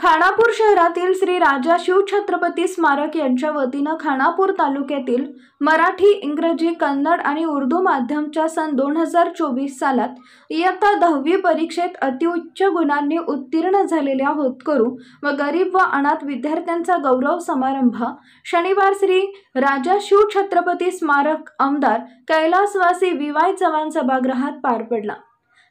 खानापूर शहरातील श्री राजा शिवछत्रपती स्मारक यांच्या वतीनं खानापूर तालुक्यातील मराठी, इंग्रजी, कन्नड आणि उर्दू माध्यमच्या सन 2024 सालात इयत्ता 10वी परीक्षेत अतिउच्च गुणांनी उत्तीर्ण झालेल्या होतकरू व गरीब व अनाथ विद्यार्थ्यांचा गौरव समारंभ शनिवार श्री राजा शिवछत्रपती स्मारक आमदार कैलासवासी वी.वाय. चव्हाण सभागृहात पार पडला।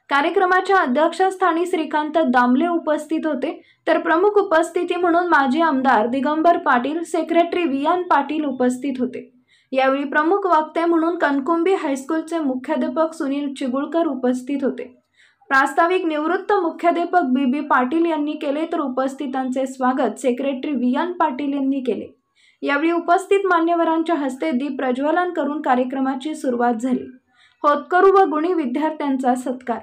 कार्यक्रमाच्या अध्यक्षस्थानी श्रीकांत दामले उपस्थित होते, तर प्रमुख उपस्थिती म्हणून माजी आमदार दिगंबर पाटील, सेक्रेटरी वी.एन. पाटील उपस्थित होते। यावेळी प्रमुख वक्ते म्हणून कणकुंबी हायस्कूलचे मुख्याध्यापक सुनील चिगुळकर उपस्थित होते। प्रास्ताविक निवृत्त मुख्याध्यापक बी.बी. पाटील यांनी केले, तर उपस्थितांचे स्वागत सेक्रेटरी वी.एन. पाटील यांनी केले। यावेळी उपस्थित मान्यवरांच्या हस्ते दीप प्रज्वलन करून कार्यक्रमाची सुरुवात झाली। होतकरू व गुणी विद्यार्थ्यांचा सत्कार।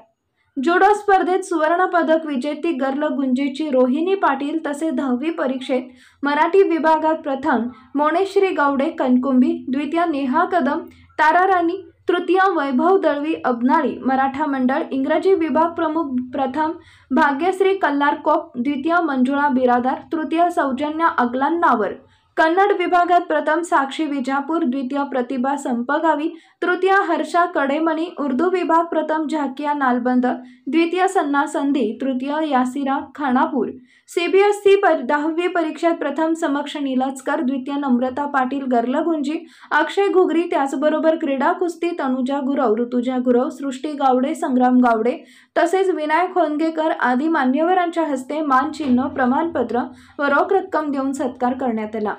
जुडो स्पर्धेत सुवर्ण पदक विजेती गर्ल गुंजेची रोहिणी पाटील, तसेच 10वी परीक्षेत मराठी विभागात प्रथम मोनेश्री गावडे कणकुंबी, द्वितीय नेहा कदम ताराराणी, तृतीय वैभव दळवी अबनाळी मराठा मंडळ, इंग्रजी विभाग प्रमुख प्रथम भाग्यश्री कल्लारकोप, द्वितीय मंजुळा बिरादार, तृतीय सौजन्य अगलांनावर, कन्नड विभागात प्रथम साक्षी विजापूर, द्वितीय प्रतिभा संपगावी, तृतीय हर्षा कडेमणी, उर्दू विभाग प्रथम झाकिया नालबंद, द्वितीय सन्ना संधी, तृतीय यासिरा खानापूर, CBSE 10वी परीक्षेत प्रथम समक्ष नीलचकर, द्वितीय नम्रता पाटील गर्लगुंजी, अक्षय घुगरी, त्याचबरोबर क्रीडा कुस्ती तनुजा गुरव, ऋतुजा गुरव, सृष्टी गावडे, संग्राम गावडे तसेच विनायक होनगेकर आदी मान्यवरांच्या हस्ते मानचिन्ह, प्रमाणपत्र व रोख रक्कम देऊन सत्कार करण्यात आला।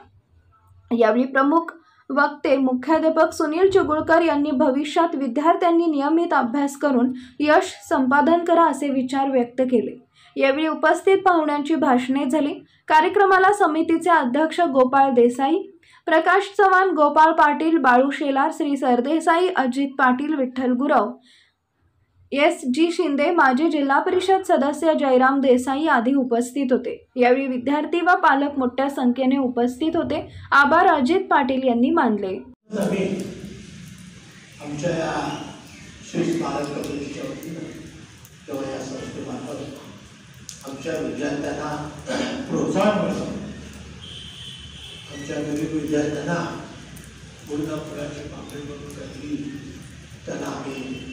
यावेळी प्रमुख वक्ते मुख्याध्यापक सुनील चिगुळकर यांनी भविष्यात विद्यार्थ्यांनी नियमित अभ्यास करून यश संपादन करा असे विचार व्यक्त केले। यावेळी उपस्थित पाहुण्यांची भाषणे झाली। कार्यक्रमाला समितीचे अध्यक्ष गोपाळ देसाई, प्रकाश चव्हाण, गोपाळ पाटील, बाळू शेलार, श्री सरदेसाई, अजित पाटील, विठ्ठल गुरव, S.G. शिंदे, माजी जिल्हा परिषद सदस्य जयराम देसाई आदी उपस्थित होते। यावेळी विद्यार्थी व पालक मोठ्या संख्येने उपस्थित होते। आभार अजित पाटील यांनी मानले। आमच्या या श्री स्मारक कमिटीच्या वतीनं किंवा या संस्थेमार्फत आमच्या विद्यार्थ्यांना प्रोत्साहन मिळतं, आमच्या गरीब विद्यार्थ्यांना मुलगा फुलाची पाकळी करून काहीतरी त्यांना आम्ही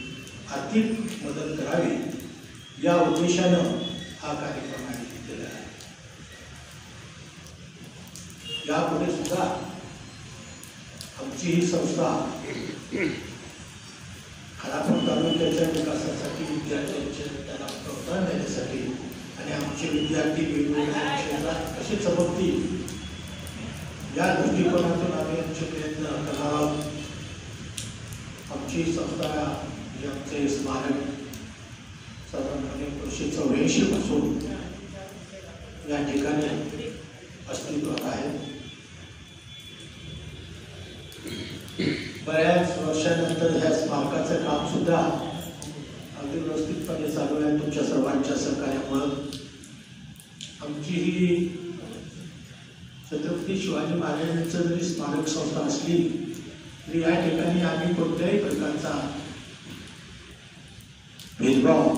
आर्थिक मदत करावी या उद्देशानं हा कार्यक्रम आयोजित केला आहे। यापुढे सुद्धा आमची ही संस्था खानापूर तालुक्याच्या विकासासाठी, विद्यार्थ्यांच्या त्यांना प्रोत्साहन देण्यासाठी आणि आमचे विद्यार्थी वेगवेगळ्या क्षेत्रात कसे चमकतील या दृष्टिकोनातून आम्ही आमचे प्रयत्न करणार आहोत। आमची संस्था आमचे स्मारक साधारणपणे 1984 पासून या ठिकाणी अस्तित्वात आहे। बऱ्याच वर्षानंतर ह्या स्मारकाचं काम सुद्धा अगदी व्यवस्थितपणे चालू आहे तुमच्या सर्वांच्या सहकार्यामुळे। आमची ही छत्रपती शिवाजी महाराजांचं जरी स्मारक संस्था असली तरी या ठिकाणी आम्ही कोणत्याही प्रकारचा भेदभाव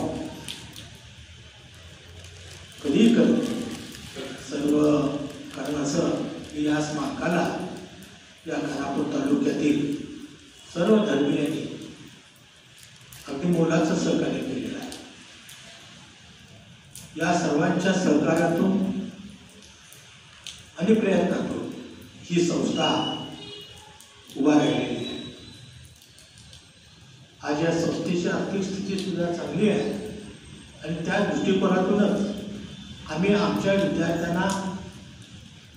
कधीही करत सर्व कारणाचं की या स्मारकाला या खानापूर तालुक्यातील सर्व धर्मीयांनी अगदी मोलाचं सहकार्य केलेलं आहे। या सर्वांच्या सहकार्यातून आणि प्रयत्नातून ही संस्था उभा राहिलेली आहे। आज या संस्थेची आर्थिक स्थिती सुद्धा चांगली आहे आणि त्या दृष्टिकोनातूनच आम्ही आमच्या विद्यार्थ्यांना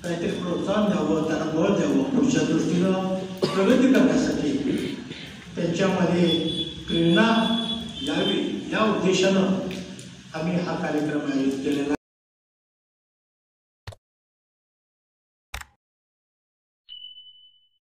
काहीतरी प्रोत्साहन द्यावं, त्यांना बळ द्यावं, पुढच्या दृष्टीनं प्रगती करण्यासाठी त्यांच्यामध्ये प्रेरणा यावी या उद्देशानं आम्ही हा कार्यक्रम आयोजित केलेला